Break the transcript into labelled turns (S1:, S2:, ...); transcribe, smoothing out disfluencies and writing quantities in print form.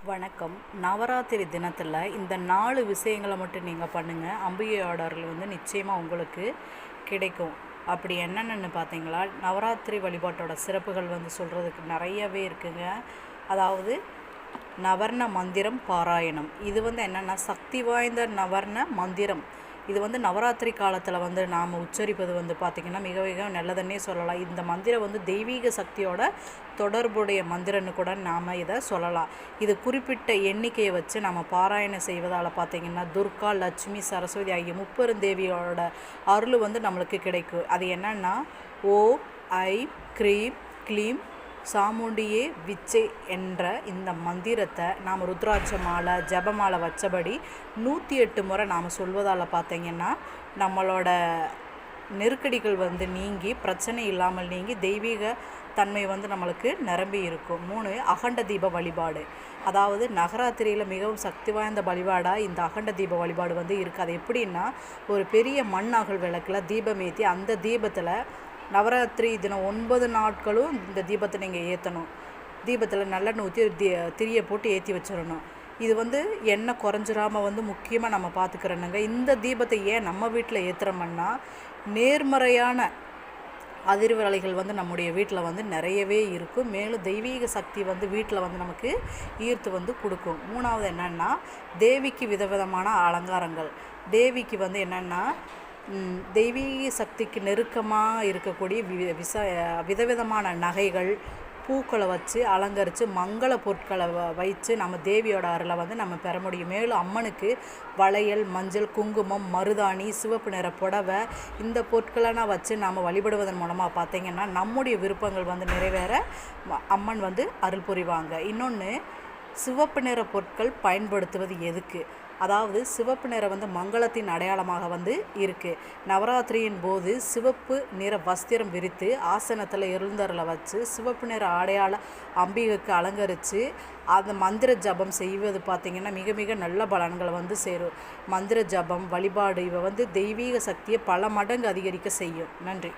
S1: வணக்கம். நவராத்திரி தினத்தில் இந்த 4 விஷயங்களை மட்டும் நீங்கள் பண்ணுங்கள். அம்பிகையோட அருள் நிச்சயமாக உங்களுக்கு கிடைக்கும். அப்படி என்னென்னு பார்த்தீங்களா, நவராத்திரி வழிபாட்டோட சிறப்புகள் சொல்கிறதுக்கு நிறையவே இருக்குங்க. அதாவது நவர்ண மந்திரம் பாராயணம். இது என்னென்னா சக்தி வாய்ந்த நவர்ண மந்திரம். இது நவராத்திரி காலத்தில் நாம் உச்சரிப்பது பார்த்திங்கன்னா மிக மிக நல்லதுன்னே சொல்லலாம். இந்த மந்திரம் தெய்வீக சக்தியோட தொடர்புடைய மந்திரன்னு கூட நாம் இதை சொல்லலாம். இது குறிப்பிட்ட எண்ணிக்கையை வச்சு நம்ம பாராயணம் செய்வதால் பார்த்திங்கன்னா துர்கா, லட்சுமி, சரஸ்வதி ஆகிய முப்பெருந்தேவியோட அருள் நம்மளுக்கு கிடைக்கும். அது என்னென்னா ஓ ஐ க்ரீம் க்ளீம் சாமுண்டியே விச்சை என்ற இந்த மந்திரத்தை நாம் ருத்ராட்ச மாலை ஜபமாலை வச்சபடி 108 முறை நாம் சொல்வதால் பார்த்திங்கன்னா நம்மளோட நெருக்கடிகள் நீங்கி பிரச்சனை இல்லாமல் நீங்கி தெய்வீக தன்மை நம்மளுக்கு நிரம்பி இருக்கும். 3 அகண்ட தீப வழிபாடு. அதாவது நவராத்திரியில் மிகவும் சக்தி வாய்ந்த வழிபாடாக இந்த அகண்ட தீப வழிபாடு இருக்குது. அது எப்படின்னா, ஒரு பெரிய மண் அகல் விளக்கில் தீபம் ஏற்றி அந்த தீபத்தில் நவராத்திரி தினம் 9 நாட்களும் இந்த தீபத்தை நீங்கள் ஏற்றணும். தீபத்தில் நல்லெண்ணெய் ஊற்றி திரியை போட்டு ஏற்றி வச்சிடணும். இது எண்ணெய் குறைஞ்சிராமல் முக்கியமாக நம்ம பார்த்துக்கிறோனுங்க. இந்த தீபத்தை ஏன் நம்ம வீட்டில் ஏற்றுறோம்னா, நேர்மறையான அதிர்வலைகள் நம்முடைய வீட்டில் நிறையவே இருக்கும். மேலும் தெய்வீக சக்தி வீட்டில் நமக்கு ஈர்த்து கொடுக்கும். 3வது என்னென்னா, தேவிக்கு விதவிதமான அலங்காரங்கள். தேவிக்கு என்னென்னா தெய்வீக சக்திக்கு நெருக்கமாக இருக்கக்கூடிய விதவிதமான நகைகள், பூக்களை வச்சு அலங்கரித்து மங்கள பொருட்களை வைத்து நம்ம தேவியோட அருளை நம்ம பெற முடியும். மேலும் அம்மனுக்கு வளையல், மஞ்சள், குங்குமம், மருதாணி, சிவப்பு நிற புடவை இந்த பொருட்களெல்லாம் வச்சு நாம் வழிபடுவதன் மூலமாக பார்த்திங்கன்னா நம்முடைய விருப்பங்கள் நிறைவேற அம்மன் அருள் புரிவாங்க. இன்னொன்று, சிவப்பு நிற பொருட்கள் பயன்படுத்துவது எதுக்கு? அதாவது சிவப்பு நிறம் மங்களத்தின் அடையாளமாக இருக்குது. நவராத்திரியின் போது சிவப்பு நிற வஸ்திரம் விரித்து ஆசனத்தில் எழுந்தருளை வச்சு சிவப்பு நிற அடையாள அம்பிகைக்கு அலங்கரித்து அந்த மந்திர ஜபம் செய்வது பார்த்திங்கன்னா மிக மிக நல்ல பலன்களை சேரும். மந்திர ஜபம் வழிபாடு இவை தெய்வீக சக்தியை பல மடங்கு அதிகரிக்க செய்யும். நன்றி.